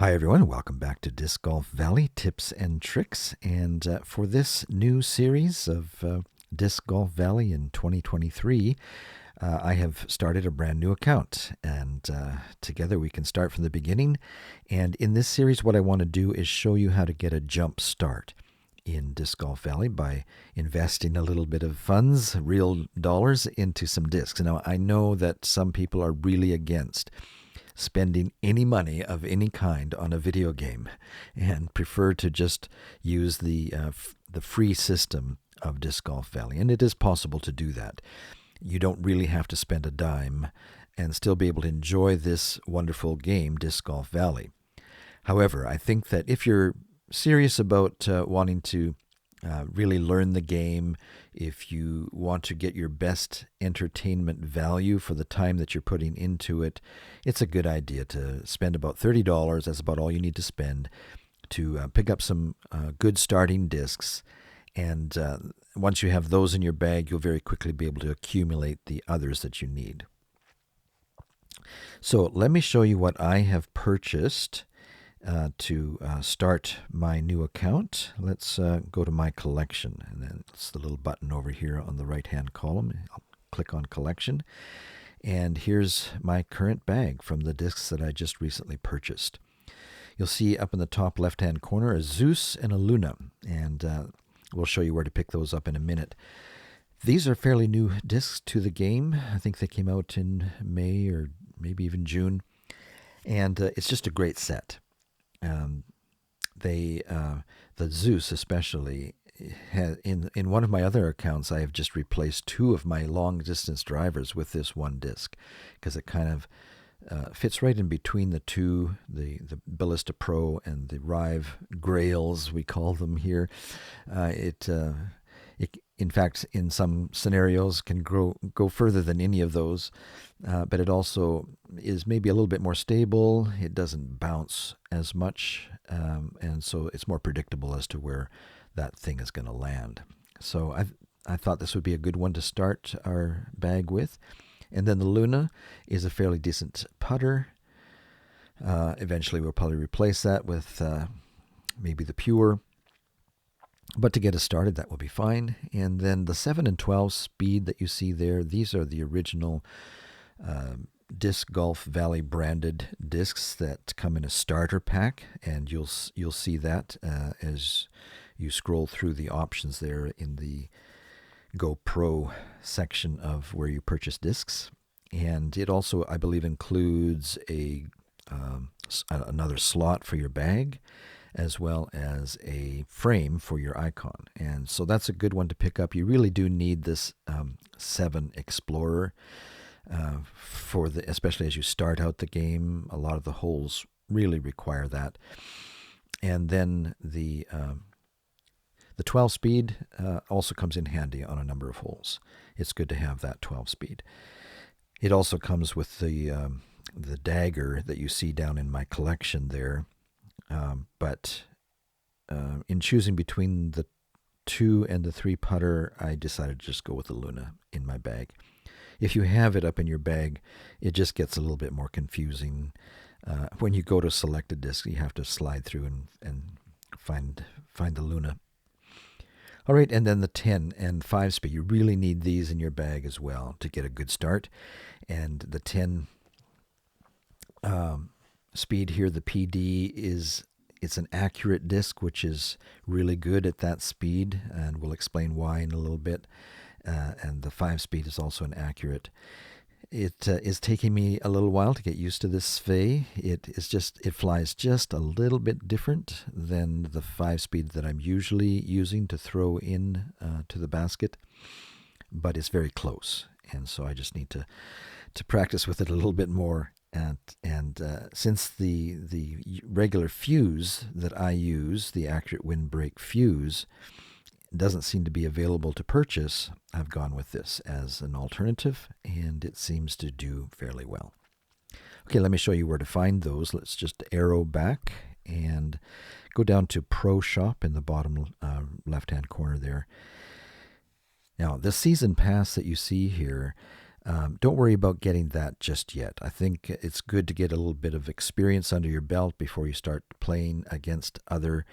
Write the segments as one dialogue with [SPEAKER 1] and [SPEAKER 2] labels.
[SPEAKER 1] Hi, everyone. Welcome back to Disc Golf Valley Tips and Tricks. And for this new series of Disc Golf Valley in 2023, I have started a brand new account. And together we can start from the beginning. And in this series, what I want to do is show you how to get a jump start in Disc Golf Valley by investing a little bit of funds, real dollars, into some discs. Now, I know that some people are really against spending any money of any kind on a video game and prefer to just use the free system of Disc Golf Valley. And it is possible to do that. You don't really have to spend a dime and still be able to enjoy this wonderful game, Disc Golf Valley. However, I think that if you're serious about wanting to really learn the game, if you want to get your best entertainment value for the time that you're putting into it, it's a good idea to spend about $30. That's about all you need to spend to pick up some good starting discs. And once you have those in your bag, you'll very quickly be able to accumulate the others that you need. So let me show you what I have purchased to start my new account. Let's go to my collection, and then it's the little button over here on the right hand column. I'll click on collection, and here's my current bag from the discs that I just recently purchased. You'll see up in the top left hand corner a Zeus and a Luna, and we'll show you where to pick those up in a minute. These are fairly new discs to the game. I think they came out in May or maybe even June, and it's just a great set. The Zeus especially, in one of my other accounts, I have just replaced two of my long distance drivers with this one disc because it kind of fits right in between the two, the Ballista Pro and the Rive Grails, we call them here. It in fact, in some scenarios, can go further than any of those, but it also is maybe a little bit more stable. It doesn't bounce as much, and so it's more predictable as to where that thing is going to land. So I thought this would be a good one to start our bag with. And then the Luna is a fairly decent putter. Eventually, we'll probably replace that with maybe the Pure. But to get us started, that will be fine. And then the 7 and 12 speed that you see there, these are the original Disc Golf Valley branded discs that come in a starter pack. And you'll see that as you scroll through the options there in the GoPro section of where you purchase discs. And it also, I believe, includes another slot for your bag, as well as a frame for your icon. And so that's a good one to pick up. You really do need this 7 Explorer especially as you start out the game. A lot of the holes really require that. And then the 12 speed also comes in handy on a number of holes. It's good to have that 12 speed. It also comes with the dagger that you see down in my collection there. But in choosing between the 2 and the 3 putter, I decided to just go with the Luna in my bag. If you have it up in your bag, it just gets a little bit more confusing. When you go to select a disc, you have to slide through and find the Luna. All right, and then the 10 and 5 speed. You really need these in your bag as well to get a good start. And the 10 speed here, the PD, it's an accurate disc, which is really good at that speed, and we'll explain why in a little bit. And the 5 speed is also an accurate. It is taking me a little while to get used to this Sve. It flies just a little bit different than the 5 speed that I'm usually using to throw in to the basket, but it's very close, and so I just need to practice with it a little bit more. And since the regular fuse that I use, the Accurate Windbreak fuse, doesn't seem to be available to purchase, I've gone with this as an alternative, and it seems to do fairly well. Okay, let me show you where to find those. Let's just arrow back and go down to Pro Shop in the bottom left-hand corner there. Now, the season pass that you see here, Don't worry about getting that just yet. I think it's good to get a little bit of experience under your belt before you start playing against other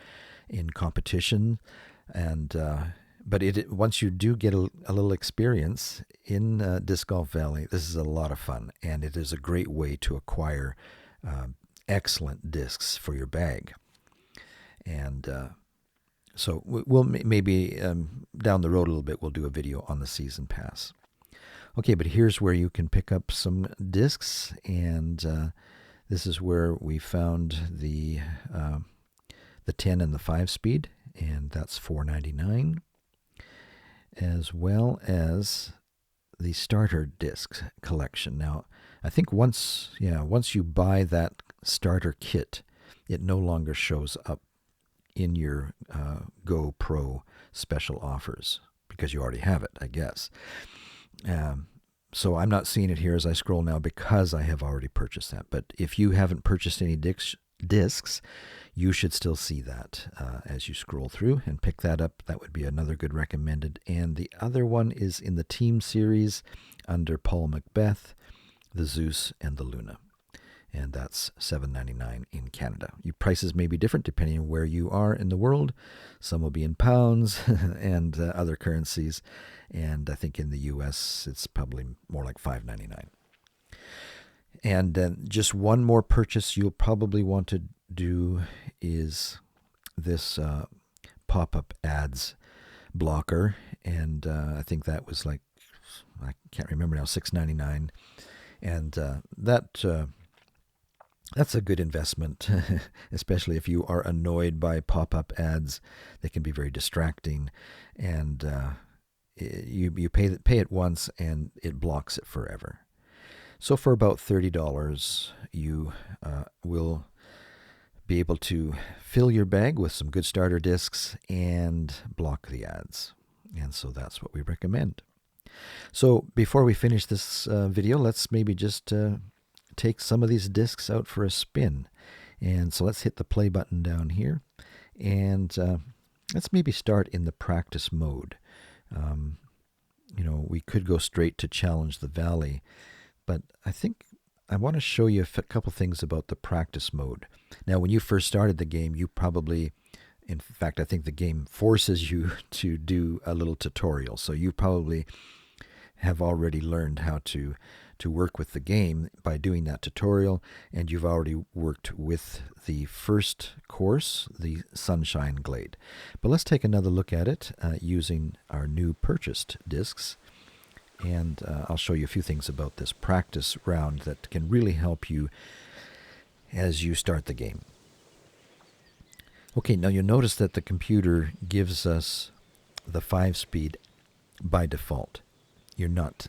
[SPEAKER 1] in competition. And but once you do get a little experience in Disc Golf Valley, this is a lot of fun, and it is a great way to acquire excellent discs for your bag. And so we'll maybe down the road a little bit, we'll do a video on the season pass. Okay, but here's where you can pick up some discs, and this is where we found the 10 and the 5-speed, and that's $4.99, as well as the starter disc collection. Now, I think once you buy that starter kit, it no longer shows up in your Go Pro special offers because you already have it, I guess. So I'm not seeing it here as I scroll now because I have already purchased that. But if you haven't purchased any discs, you should still see that as you scroll through and pick that up. That would be another good recommended. And the other one is in the Team Series under Paul Macbeth, the Zeus, and the Luna. And that's $7.99 in Canada. Your prices may be different depending on where you are in the world. Some will be in pounds and other currencies. And I think in the U.S., it's probably more like $5.99. And then just one more purchase you'll probably want to do is this pop-up ads blocker. And I think that was like, I can't remember now, $6.99. And that's a good investment, especially if you are annoyed by pop-up ads. They can be very distracting, and you pay it once, and it blocks it forever. So for about $30, you will be able to fill your bag with some good starter discs and block the ads. And so that's what we recommend. So before we finish this video, let's maybe just take some of these discs out for a spin. And so let's hit the play button down here, and let's maybe start in the practice mode. We could go straight to Challenge the Valley, but I think I want to show you a couple things about the practice mode. Now, when you first started the game, you probably, in fact, I think the game forces you to do a little tutorial. So you probably have already learned how to work with the game by doing that tutorial, and you've already worked with the first course, the Sunshine Glade. But let's take another look at it using our new purchased discs, and I'll show you a few things about this practice round that can really help you as you start the game. Okay, now you'll notice that the computer gives us the 5-speed by default. You're not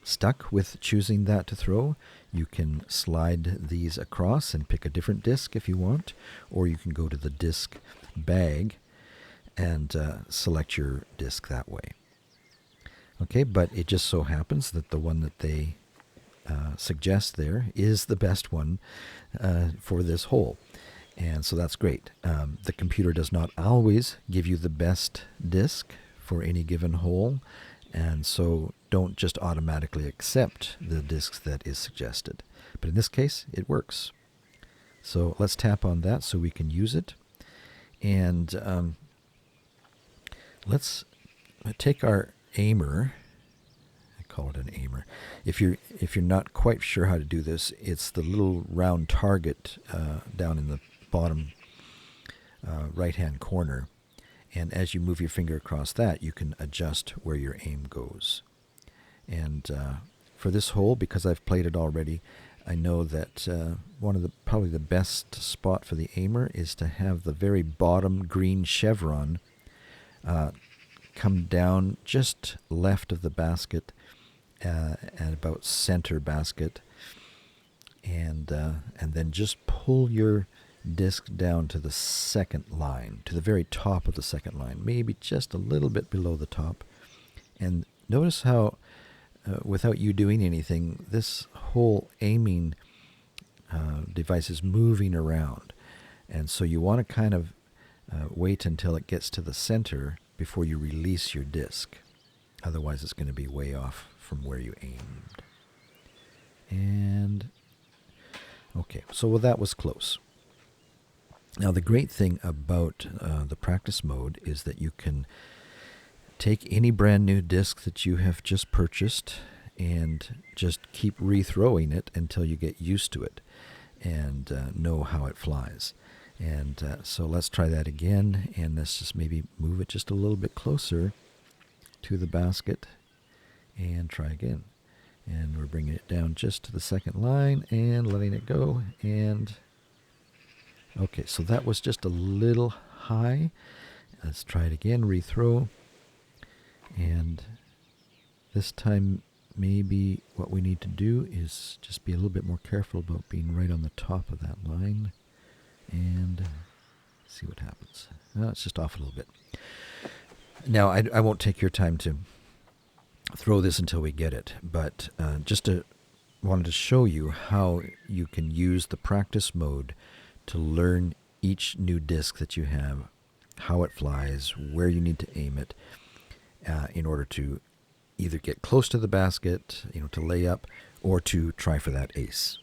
[SPEAKER 1] stuck with choosing that to throw. You can slide these across and pick a different disc if you want, or you can go to the disc bag and select your disc that way. Okay, but it just so happens that the one that they suggest there is the best one for this hole. And so that's great. The computer does not always give you the best disc for any given hole, and so don't just automatically accept the disc that is suggested. But in this case, it works. So let's tap on that so we can use it. And let's take our aimer. I call it an aimer. If you're not quite sure how to do this, it's the little round target down in the bottom right-hand corner. And as you move your finger across that, you can adjust where your aim goes. And for this hole, because I've played it already, I know that one of probably the best spot for the aimer is to have the very bottom green chevron come down just left of the basket at about center basket, and then just pull your disc down to the second line, to the very top of the second line, maybe just a little bit below the top. And notice how, without you doing anything, this whole aiming device is moving around. And so you want to kind of wait until it gets to the center before you release your disc. Otherwise, it's going to be way off from where you aimed. And okay, so that was close. Now the great thing about the practice mode is that you can take any brand new disc that you have just purchased and just keep re-throwing it until you get used to it and know how it flies. And so let's try that again, and let's just maybe move it just a little bit closer to the basket and try again. And we're bringing it down just to the second line and letting it go. And okay, so that was just a little high. Let's try it again, rethrow. And this time maybe what we need to do is just be a little bit more careful about being right on the top of that line. And see what happens. Oh, it's just off a little bit. Now, I won't take your time to throw this until we get it, but wanted to show you how you can use the practice mode to learn each new disc that you have, how it flies, where you need to aim it, in order to either get close to the basket, to lay up, or to try for that ace.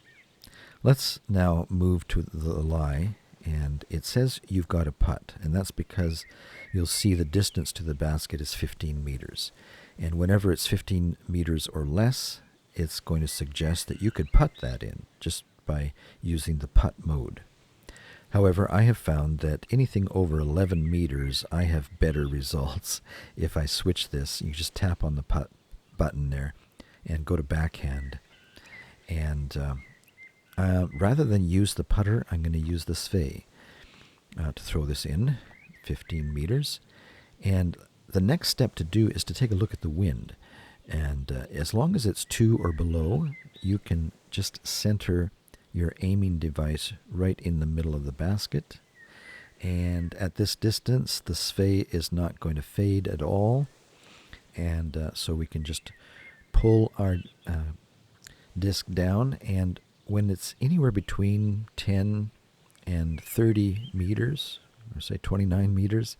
[SPEAKER 1] Let's now move to the lie, and it says you've got a putt, and that's because you'll see the distance to the basket is 15 meters. And whenever it's 15 meters or less, it's going to suggest that you could putt that in just by using the putt mode. However, I have found that anything over 11 meters, I have better results. If I switch this, you just tap on the putt button there and go to backhand. And rather than use the putter, I'm going to use the Sve to throw this in 15 meters. And the next step to do is to take a look at the wind. And as long as it's 2 or below, you can just center your aiming device right in the middle of the basket. And at this distance, the Sve is not going to fade at all. And so we can just pull our disc down, and when it's anywhere between 10 and 30 meters, or say 29 meters,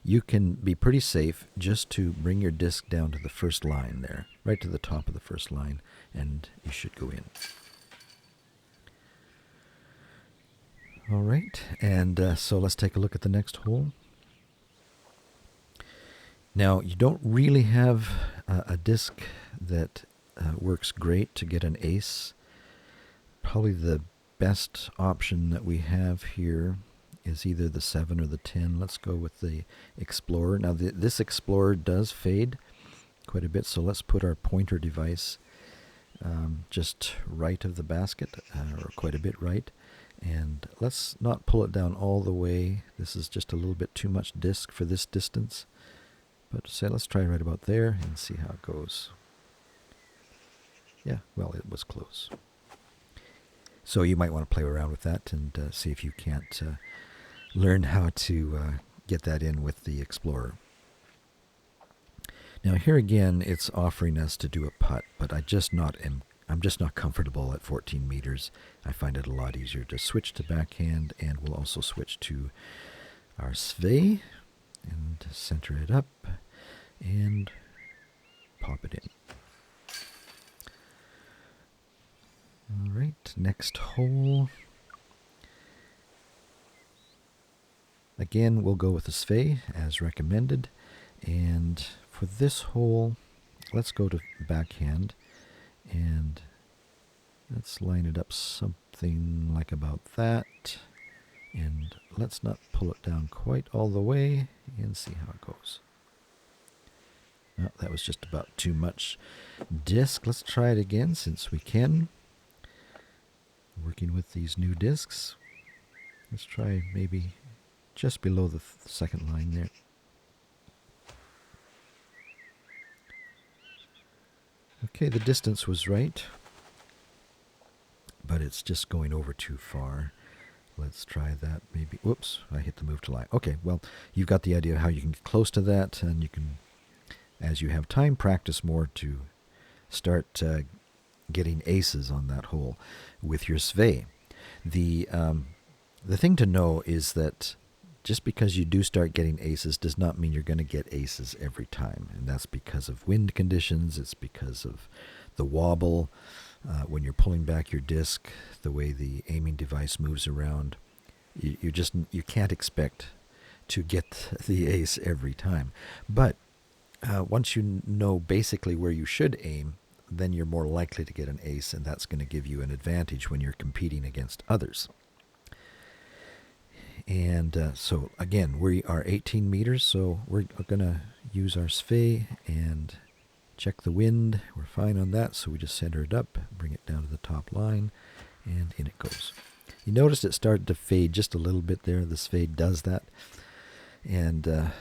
[SPEAKER 1] you can be pretty safe just to bring your disc down to the first line there, right to the top of the first line, and you should go in. All right, and so let's take a look at the next hole. Now, you don't really have a disc that works great to get an ace. Probably the best option that we have here is either the 7 or the 10. Let's go with the Explorer. Now, this Explorer does fade quite a bit, so let's put our pointer device just right of the basket, or quite a bit right. And let's not pull it down all the way. This is just a little bit too much disc for this distance. But say let's try right about there and see how it goes. Yeah, well, it was close. So you might want to play around with that and see if you can't learn how to get that in with the Explorer. Now here again, it's offering us to do a putt, but I'm just not comfortable at 14 meters. I find it a lot easier to switch to backhand, and we'll also switch to our Sve and center it up and pop it in. All right, next hole. Again, we'll go with the Sve as recommended. And for this hole, let's go to backhand. And let's line it up something like about that. And let's not pull it down quite all the way and see how it goes. No, that was just about too much disc. Let's try it again since we can. Working with these new discs. Let's try maybe just below the second line there. Okay, the distance was right, but it's just going over too far. Let's try that maybe. Whoops, I hit the move to line. Okay, well, you've got the idea of how you can get close to that, and you can, as you have time, practice more to start getting aces on that hole with your Sve. The thing to know is that just because you do start getting aces does not mean you're going to get aces every time. And that's because of wind conditions. It's because of the wobble. When you're pulling back your disc, the way the aiming device moves around, you can't expect to get the ace every time. But once you know basically where you should aim, then you're more likely to get an ace, and that's going to give you an advantage when you're competing against others. And so again, we are 18 meters, so we're going to use our Sfei and check the wind. We're fine on that, so we just center it up, bring it down to the top line, and in it goes. You noticed it started to fade just a little bit there. The Sfei does that, and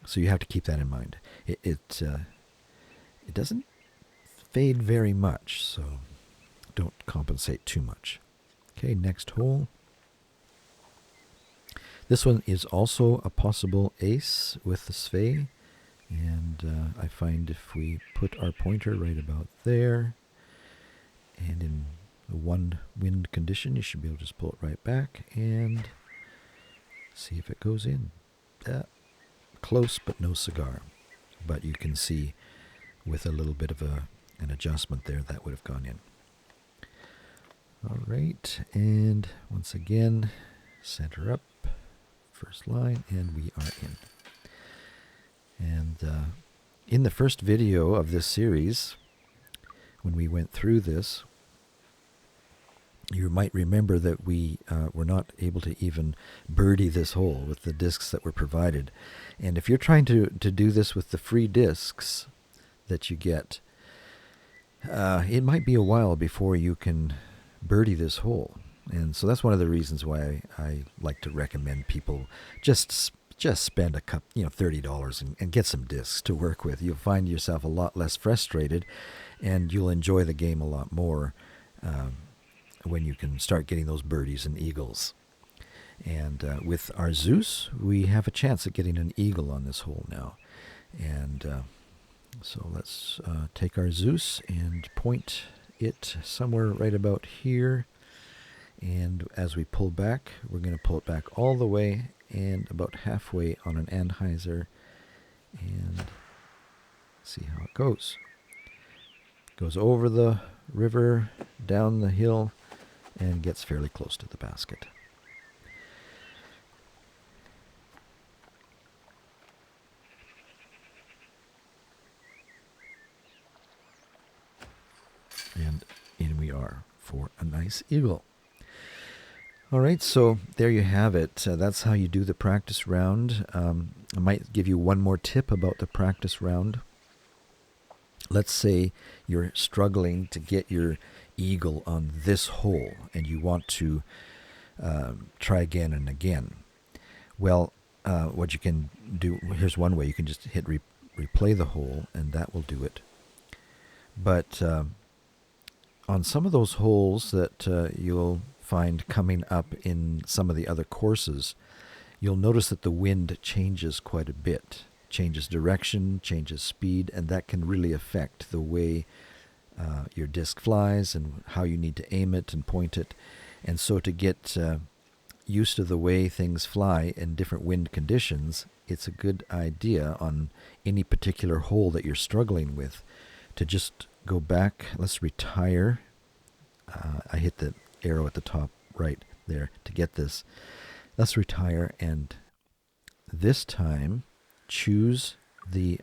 [SPEAKER 1] so you have to keep that in mind. It doesn't fade very much, so don't compensate too much. Okay, next hole. This one is also a possible ace with the Sfei, and I find if we put our pointer right about there, and in the one wind condition, you should be able to just pull it right back and see if it goes in. Close, but no cigar. But you can see with a little bit of an adjustment there, that would have gone in. All right, and once again, center up. First line, and we are in. And in the first video of this series, when we went through this, you might remember that we were not able to even birdie this hole with the discs that were provided. And if you're trying to do this with the free discs that you get, it might be a while before you can birdie this hole. And so that's one of the reasons why I like to recommend people just spend $30 and get some discs to work with. You'll find yourself a lot less frustrated, and you'll enjoy the game a lot more when you can start getting those birdies and eagles. And with our Zeus, we have a chance at getting an eagle on this hole now. And so let's take our Zeus and point it somewhere right about here. And as we pull back, we're going to pull it back all the way and about halfway on an Anheuser and see how it goes. Goes over the river, down the hill, and gets fairly close to the basket. And in we are for a nice eagle. All right, so there you have it. That's how you do the practice round. I might give you one more tip about the practice round. Let's say you're struggling to get your eagle on this hole and you want to try again and again. Well, what you can do, here's one way. You can just hit replay the hole, and that will do it. But on some of those holes that you'll find coming up in some of the other courses, you'll notice that the wind changes quite a bit, changes direction, changes speed, and that can really affect the way your disc flies and how you need to aim it and point it. And so to get used to the way things fly in different wind conditions, it's a good idea on any particular hole that you're struggling with to just go back. Let's retire. I hit the arrow at the top right there to get this. Let's retire, and this time choose the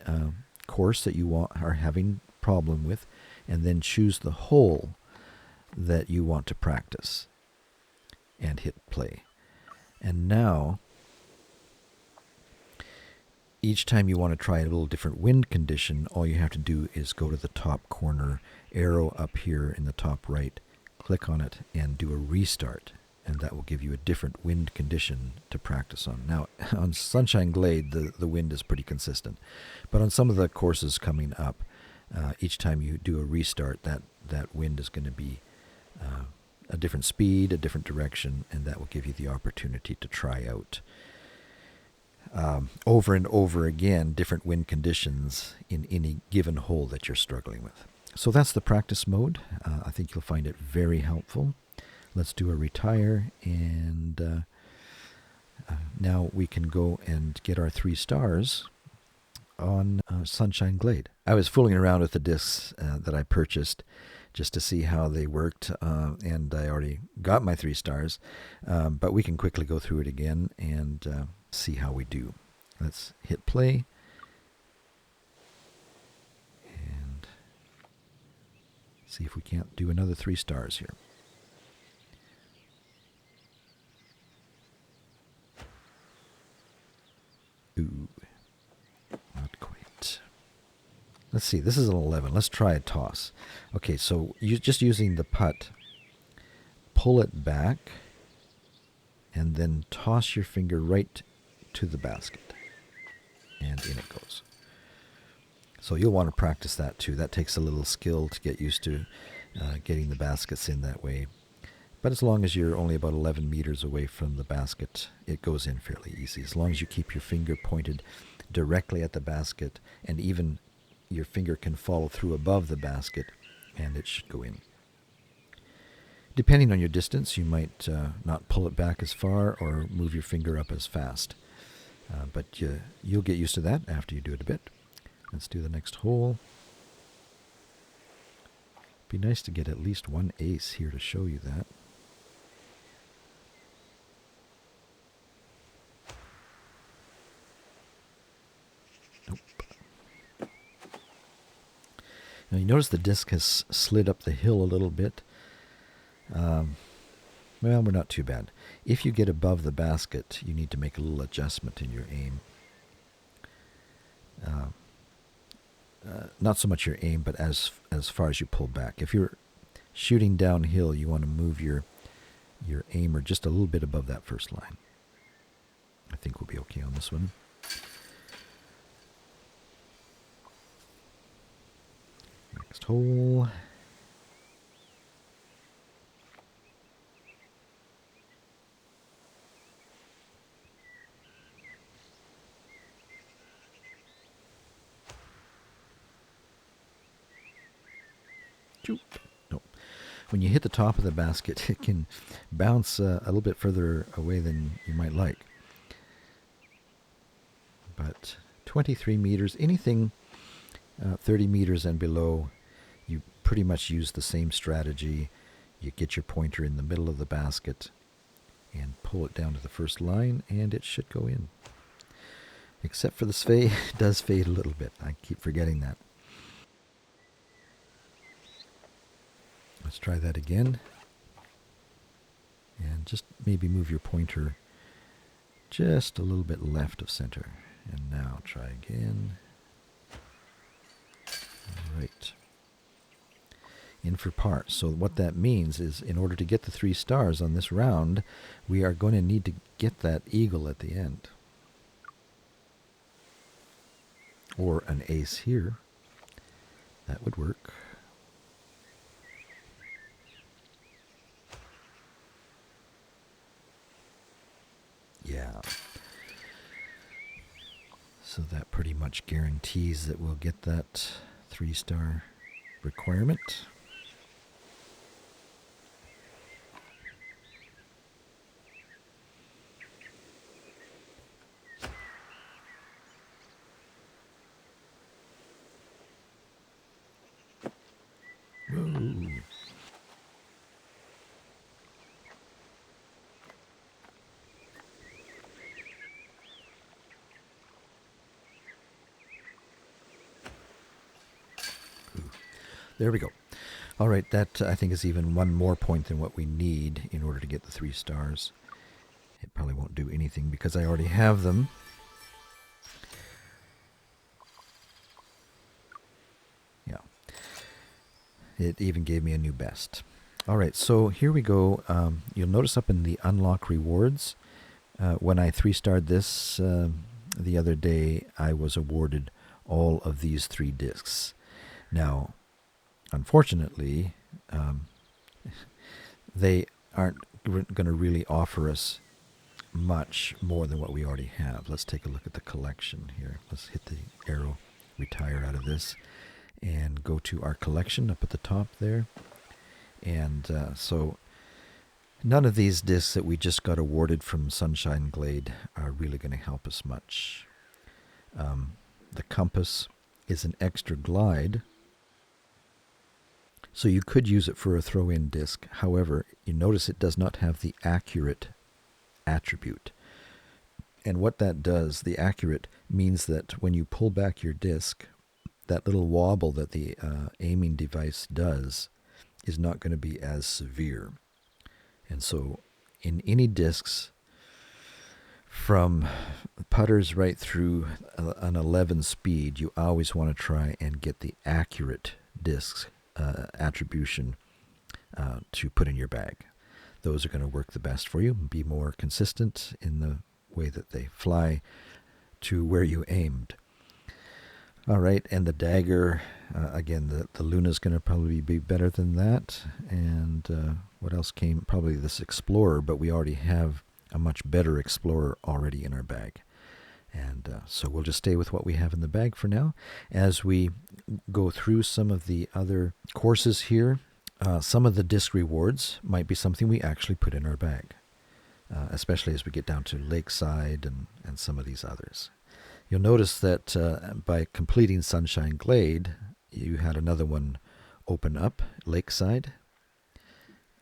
[SPEAKER 1] course that you are having problem with, and then choose the hole that you want to practice and hit play. And now each time you want to try a little different wind condition, all you have to do is go to the top corner arrow up here in the top right, click on it, and do a restart, and that will give you a different wind condition to practice on. Now, on Sunshine Glade, the wind is pretty consistent, but on some of the courses coming up, each time you do a restart, that wind is going to be a different speed, a different direction, and that will give you the opportunity to try out over and over again different wind conditions in any given hole that you're struggling with. So that's the practice mode. I think you'll find it very helpful. Let's do a retire, and now we can go and get our 3 stars on Sunshine Glade. I was fooling around with the discs that I purchased just to see how they worked, and I already got my 3 stars, but we can quickly go through it again and see how we do. Let's hit play and see if we can't do another 3 stars here. Ooh, not quite. Let's see, this is an 11. Let's try a toss. Okay, so just using the putt, pull it back, and then toss your finger right to the basket. And in it goes. So you'll want to practice that too. That takes a little skill to get used to getting the baskets in that way. But as long as you're only about 11 meters away from the basket, it goes in fairly easy. As long as you keep your finger pointed directly at the basket, and even your finger can follow through above the basket, and it should go in. Depending on your distance, you might not pull it back as far or move your finger up as fast. But you'll get used to that after you do it a bit. Let's do the next hole. Be nice to get at least one ace here to show you that. Nope. Now you notice the disc has slid up the hill a little bit. Well, we're not too bad. If you get above the basket, you need to make a little adjustment in your aim. Not so much your aim, but as far as you pull back. If you're shooting downhill, you want to move your aimer just a little bit above that first line. I think we'll be okay on this one. Next hole. No. When you hit the top of the basket, it can bounce a little bit further away than you might like. But 23 meters, anything 30 meters and below, you pretty much use the same strategy. You get your pointer in the middle of the basket and pull it down to the first line, and it should go in. Except for the sway, it does fade a little bit. I keep forgetting that. Let's try that again. And just maybe move your pointer just a little bit left of center. And now try again. All right. In for par. So what that means is, in order to get the 3 stars on this round, we are going to need to get that eagle at the end. Or an ace here. That would work. Yeah. So that pretty much guarantees that we'll get that 3-star requirement. Whoa. There we go. All right, that I think is even one more point than what we need in order to get the 3 stars. It probably won't do anything because I already have them. Yeah. It even gave me a new best. All right, so here we go. You'll notice up in the unlock rewards, when I 3-starred this the other day, I was awarded all of these 3 discs. Now, unfortunately, they aren't going to really offer us much more than what we already have. Let's take a look at the collection here. Let's hit the arrow, retire out of this, and go to our collection up at the top there. And so None of these discs that we just got awarded from Sunshine Glade are really going to help us much. The Compass is an extra glide, so you could use it for a throw-in disc. However, you notice it does not have the accurate attribute. And what that does, the accurate, means that when you pull back your disc, that little wobble that the aiming device does is not going to be as severe. And so in any discs, from putters right through an 11 speed, you always want to try and get the accurate discs attribution to put in your bag. Those are going to work the best for you, be more consistent in the way that they fly to where you aimed. All right, and the dagger, again, the Luna's going to probably be better than that. And what else came? Probably this Explorer, but we already have a much better Explorer already in our bag. And so we'll just stay with what we have in the bag for now. As we go through some of the other courses here, some of the disc rewards might be something we actually put in our bag, especially as we get down to Lakeside and some of these others. You'll notice that by completing Sunshine Glade, you had another one open up, Lakeside.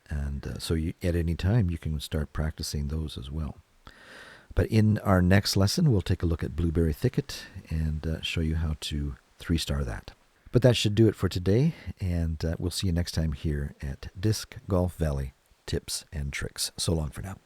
[SPEAKER 1] And so at any time, you can start practicing those as well. But in our next lesson, we'll take a look at Blueberry Thicket and show you how to 3-star that. But that should do it for today, and we'll see you next time here at Disc Golf Valley Tips and Tricks. So long for now.